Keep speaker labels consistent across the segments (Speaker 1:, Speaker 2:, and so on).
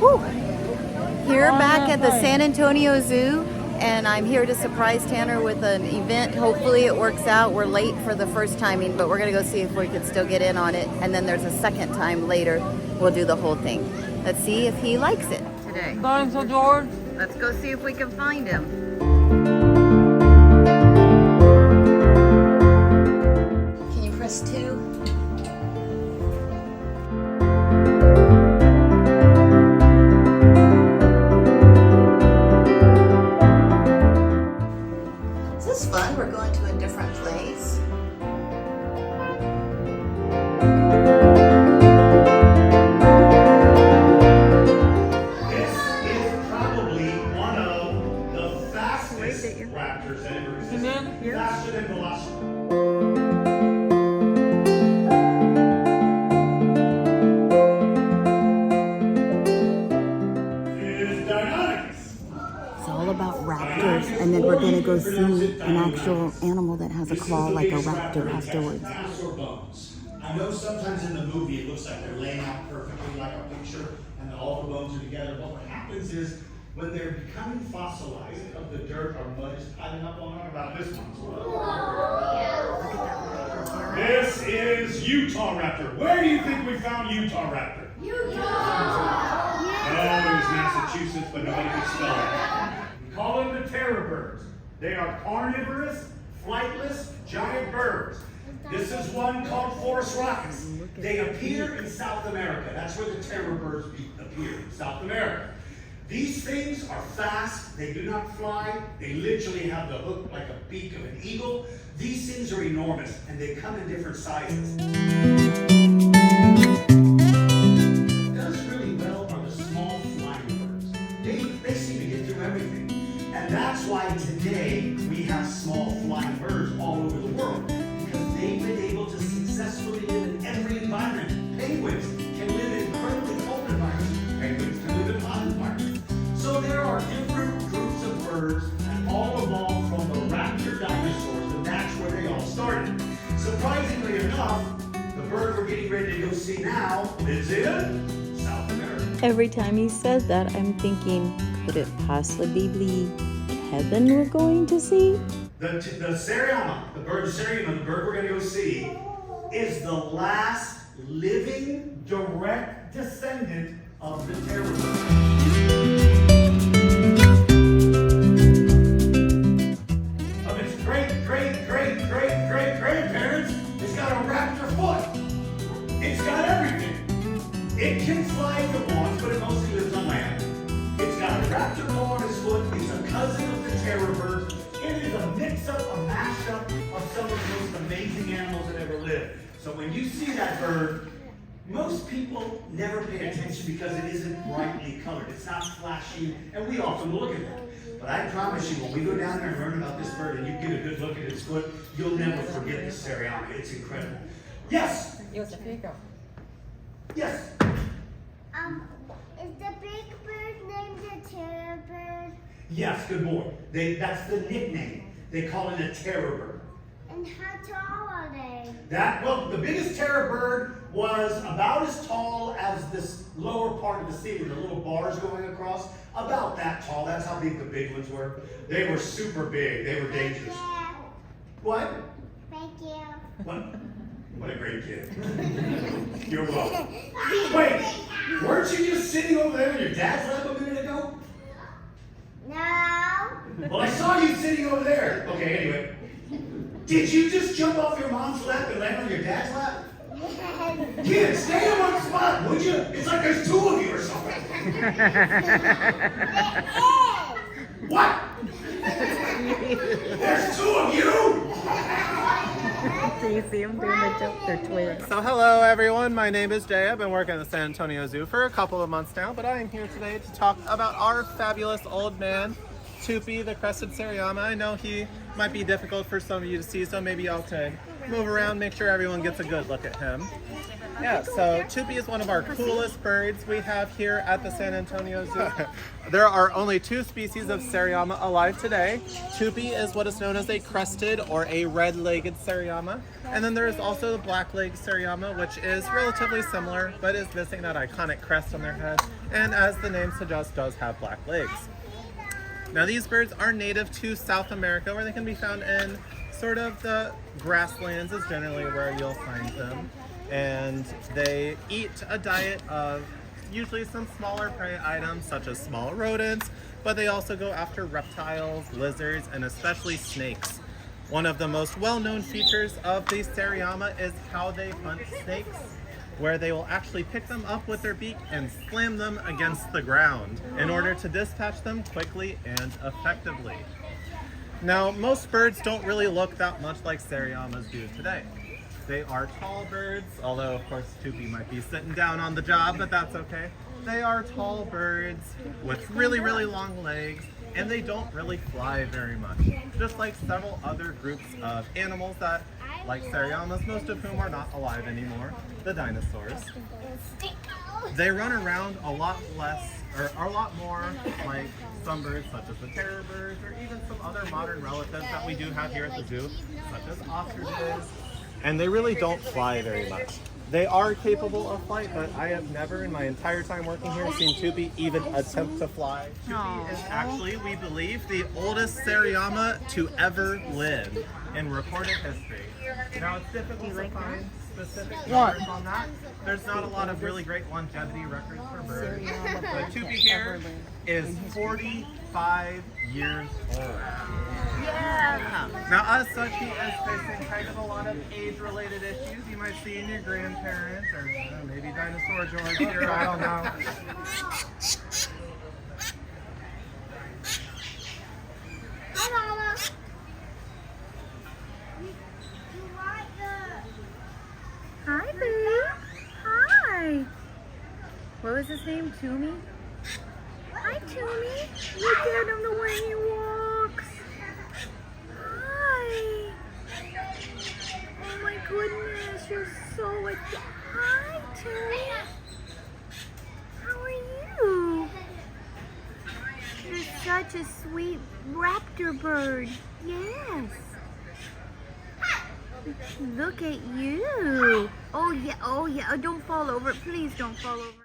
Speaker 1: Whew. Here back at the San Antonio Zoo, and I'm here to surprise Tanner with an event. Hopefully it works out. We're late for the first timing, but we're gonna go see if we can still get in on it. And then there's a second time later. We'll do the whole thing. Let's see if he likes it today.
Speaker 2: Dinosaurs.
Speaker 1: Let's go see if we can find him. Can you press 2? Is this fun? We're going to a different place.
Speaker 3: Raptors ever existed. Faster than velocity. Is Dinosaurs.
Speaker 1: It's all about raptors, and then we're gonna go see an actual animal that has a claw like a raptor afterwards.
Speaker 3: Dinosaur bones. I know sometimes in the movie it looks like they're laying out perfectly like a picture and all the bones are together, but what happens is when they're becoming fossilized of the dirt or mud is piling up on about this one. This is Utah raptor. Where do you think we found Utah raptor? Utah! No, it was Massachusetts, but nobody could spell it. We call them the terror birds. They are carnivorous, flightless, giant birds. This is one called Forest Rockus. They appear in South America. That's where the terror birds appear, South America. These things are fast, they do not fly, they literally have the hook like a beak of an eagle. These things are enormous and they come in different sizes. What does really well are the small flying birds. They seem to get through everything. And that's why today we have small flying birds all over the world. Because they've been able to successfully live in every environment. Penguins can live in incredibly cold environments. Penguins can live in hot environments. So there are different groups of birds that all evolved from the raptor dinosaurs, and that's where they all started. Surprisingly enough, the bird we're getting ready to go see now lives in South America.
Speaker 1: Every time he says that, I'm thinking, could it possibly be Kevin we're going to see?
Speaker 3: The Seriama, the bird Seriama, the bird we're going to go see, is the last living direct descendant of the terror bird. Grandparents, it's got a raptor foot. It's got everything. It can fly if it wants, but it mostly lives on land. It's got a raptor claw on its foot. It's a cousin of the terror birds. It is a mix-up, a mash-up of some of the most amazing animals that ever lived. So when you see that bird, most people never pay attention because it isn't brightly colored. It's not flashy, and we often look at that. But I promise you, when we go down there and learn about this bird and you get a good look at its foot, you'll never forget the Seriama. It's incredible. Yes? Yes.
Speaker 4: Is the big bird named the terror bird?
Speaker 3: Yes, good boy. That's the nickname. They call it a terror bird.
Speaker 4: And how tall are they?
Speaker 3: Well, the biggest terror bird was about as tall as this lower part of the ceiling, the little bars going across, about that tall. That's how big the big ones were. They were super big. They were dangerous.
Speaker 4: Thank you.
Speaker 3: What?
Speaker 4: Thank you.
Speaker 3: What a great kid. You're welcome. Wait, weren't you just sitting over there in your dad's lap a minute ago?
Speaker 4: No.
Speaker 3: Well, I saw you sitting over there. Okay, anyway. Did you just jump off your mom's lap and land on your dad's lap?
Speaker 4: Yes.
Speaker 3: Kid, stay in one spot, would you? It's like there's two of you or something. What? There's two of you?
Speaker 1: Do you see them doing the jump? They're twins.
Speaker 2: So hello everyone, my name is Jay. I've been working at the San Antonio Zoo for a couple of months now, but I am here today to talk about our fabulous old man, Tupi, the crested Seriama. I know he might be difficult for some of you to see, so maybe I'll move around, make sure everyone gets a good look at him. Yeah, so Tupi is one of our coolest birds we have here at the San Antonio Zoo. There are only 2 species of Seriama alive today. Tupi is what is known as a crested or a red-legged Seriama. And then there is also the black-legged Seriama, which is relatively similar, but is missing that iconic crest on their head. And as the name suggests, does have black legs. Now these birds are native to South America, where they can be found in sort of the grasslands is generally where you'll find them. And they eat a diet of usually some smaller prey items such as small rodents, but they also go after reptiles, lizards, and especially snakes. One of the most well-known features of the Seriama is how they hunt snakes, where they will actually pick them up with their beak and slam them against the ground in order to dispatch them quickly and effectively. Now, most birds don't really look that much like Seriamas do today. They are tall birds, although of course Tupi might be sitting down on the job, but that's okay. They are tall birds with really, really long legs, and they don't really fly very much. Just like several other groups of animals that, like Seriamas, most of whom are not alive anymore, the dinosaurs. They run around a lot less, or a lot more like some birds such as the terror birds, or even some other modern relatives that we do have here at the zoo, such as ostriches. And they really don't fly very much. They are capable of flight, but I have never in my entire time working here seen Tupi even attempt to fly. Tupi is actually, we believe, the oldest Seriama to ever live in recorded history. Now it's difficult to find specific numbers on that. There's not a lot of really great longevity records for birds, but Tupi here is 45 years old. Yeah. Now, as such, he is facing kind of a lot of age-related issues you might see in your grandparents, or maybe Dinosaur George here, I don't know.
Speaker 4: Hi, Mama. You want the...
Speaker 1: Hi, babe. Hi. What was his name? Toomey? Hi, Toomey. Look at him the way he walks. Hi. Oh my goodness, you're so adorable. Hi, Toomey. How are you? You're such a sweet raptor bird. Yes. Look at you. Oh yeah, oh yeah. Oh, don't fall over. Please don't fall over.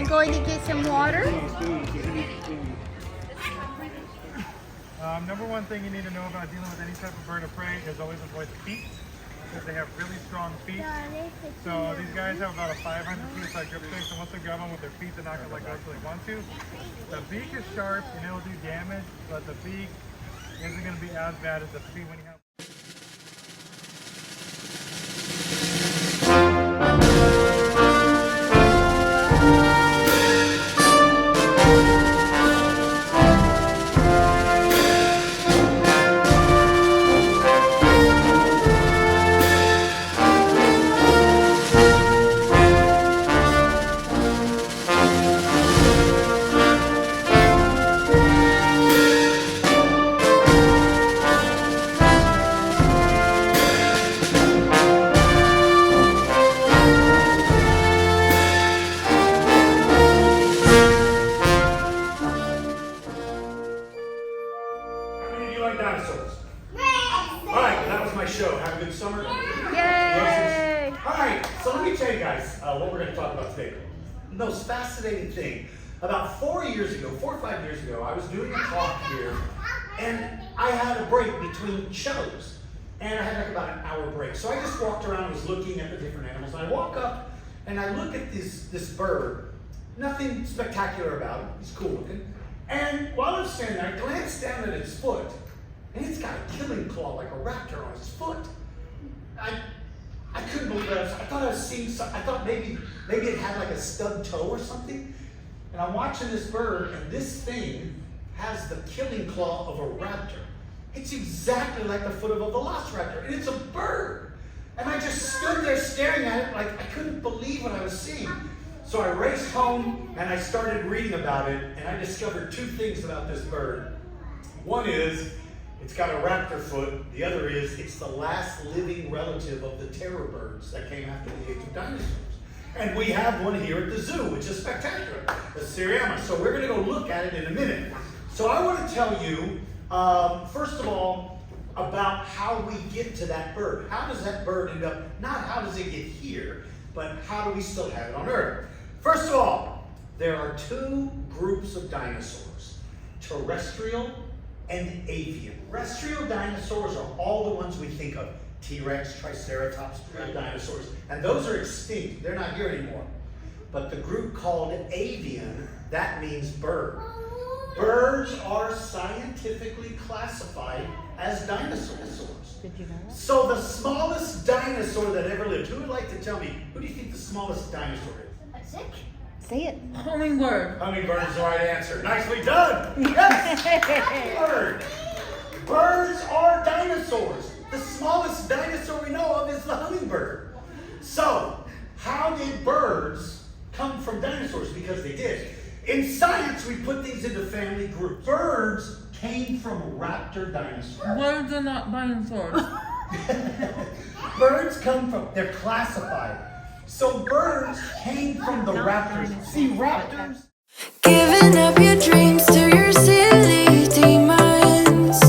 Speaker 1: Going to get some water.
Speaker 5: Number one thing you need to know about dealing with any type of bird of prey is always avoid the feet, because they have really strong feet. So these guys have about a 500 psi grip strength, so once they grab them with their feet, they're not going to let go until they want to. The beak is sharp and it'll do damage, but the beak isn't going to be as bad as the feet when you have.
Speaker 3: my show. Have a good summer.
Speaker 1: Yay!
Speaker 3: All right, so let me tell you guys what we're going to talk about today. The most fascinating thing. About 4 or 5 years ago, I was doing a talk here, and I had a break between shows. And I had like about an hour break. So I just walked around and was looking at the different animals. And I walk up and I look at this bird. Nothing spectacular about it. He's cool looking. And while I'm standing there, I glanced down at its foot. And it's got a killing claw like a raptor on its foot. I couldn't believe it. I thought I was seeing something. I thought maybe it had like a stub toe or something. And I'm watching this bird, and this thing has the killing claw of a raptor. It's exactly like the foot of a velociraptor, and it's a bird. And I just stood there staring at it like I couldn't believe what I was seeing. So I raced home and I started reading about it, and I discovered two things about this bird. One is it's got a raptor foot. The other is it's the last living relative of the terror birds that came after the age of dinosaurs. And we have one here at the zoo, which is spectacular, the Seriama. So we're going to go look at it in a minute. So I want to tell you, first of all, about how we get to that bird. How does that bird end up, not how does it get here, but how do we still have it on Earth? First of all, there are two groups of dinosaurs, terrestrial and avian. Terrestrial dinosaurs are all the ones we think of. T-Rex, Triceratops, real dinosaurs. And those are extinct. They're not here anymore. But the group called avian, that means bird. Birds are scientifically classified as dinosaurs.
Speaker 1: Did you know that?
Speaker 3: So the smallest dinosaur that ever lived, who would like to tell me, who do you think the smallest dinosaur is?
Speaker 1: Say it.
Speaker 6: Hummingbird.
Speaker 3: Hummingbird is the right answer. Nicely done. Yes. Bird. Birds are dinosaurs. The smallest dinosaur we know of is the hummingbird. So, how did birds come from dinosaurs? Because they did. In science, we put these into family groups. Birds came from raptor dinosaurs.
Speaker 6: Birds are not dinosaurs.
Speaker 3: Birds come from, they're classified. So birds came from the raptors. See, raptors.
Speaker 7: Giving up your dreams to your silly demons.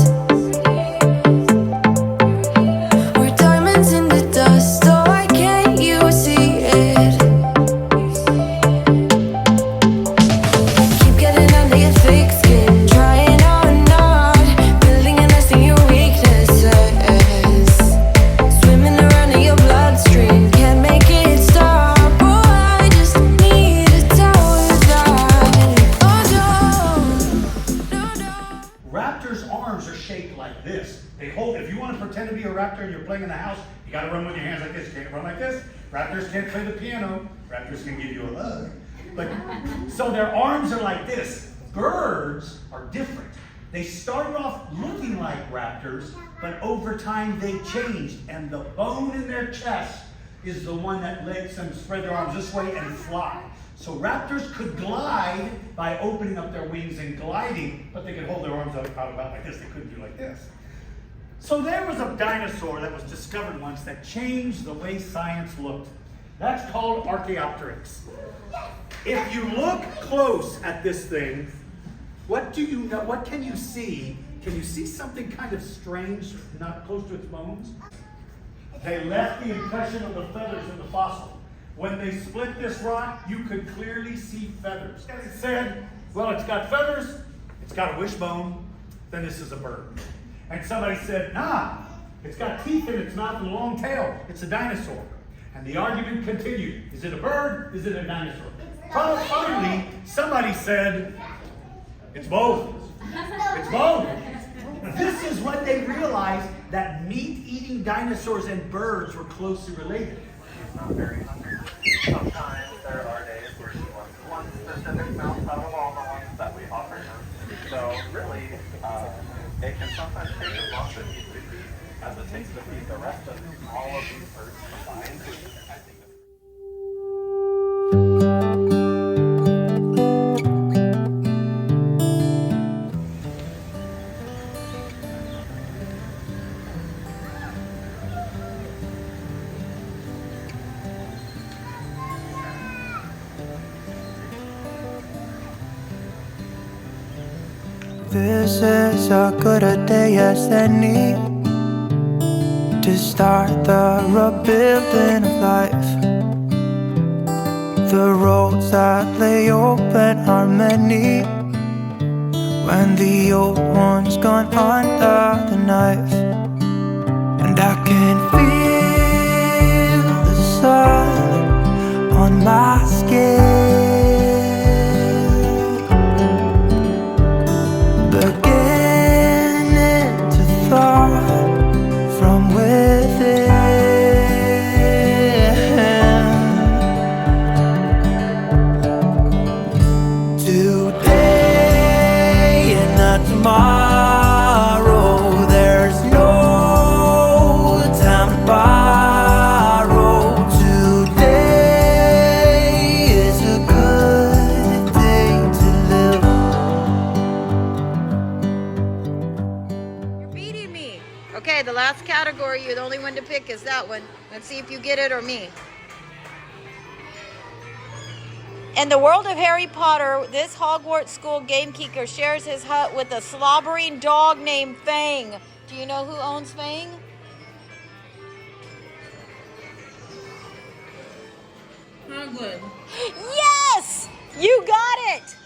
Speaker 7: We're diamonds in the dust, so why can't you see it? Keep getting under your thick skin, trying or not, building a nest in your weaknesses. Swimming around in your bloodstream, can't make it stop. Oh, I just need to tell you that. Oh, no.
Speaker 3: Raptors' arms are shaped like this. They hold, if you want to pretend to be a raptor and you're playing in the house, you got to run with your hands like this. You can't run like this. Raptors can't play the piano. Raptors can give you a hug. But, so their arms are like this. Birds are different. They started off looking like raptors, but over time they changed. And the bone in their chest is the one that lets them spread their arms this way and fly. So raptors could glide by opening up their wings and gliding, but they could hold their arms out about like this. They couldn't do like this. So there was a dinosaur that was discovered once that changed the way science looked. That's called Archaeopteryx. If you look close at this thing, what do you know? What can you see? Can you see something kind of strange, not close to its bones? They left the impression of the feathers in the fossil. When they split this rock, you could clearly see feathers. And it said, well, it's got feathers, it's got a wishbone, then this is a bird. And somebody said, nah, it's got teeth in its mouth and a long tail, it's a dinosaur. And the argument continued. Is it a bird? Is it a dinosaur? Finally, somebody said, it's both. It's both. This is when they realized that meat-eating dinosaurs and birds were closely related.
Speaker 2: Not very hungry. Sometimes there are days where she wants one specific mouth out of all the ones that we offer her. So really, it can sometimes take as long as it needs to feed as it takes to feed the rest of all of these birds combined. I think
Speaker 8: This is as good a day as any to start the rebuilding of life. The roads that lay open are many when the old one's gone under the knife. And I can feel the sun on my skin, beginning to thaw from within. Today and not tomorrow, there's no time to borrow. Today is a good day to live.
Speaker 1: You're beating me. Okay, the last category, you're the only one to pick is that one. Let's see if you get it or me. In the world of Harry Potter, this Hogwarts school gamekeeper shares his hut with a slobbering dog named Fang. Do you know who owns Fang?
Speaker 6: Hagrid.
Speaker 1: Yes! You got it!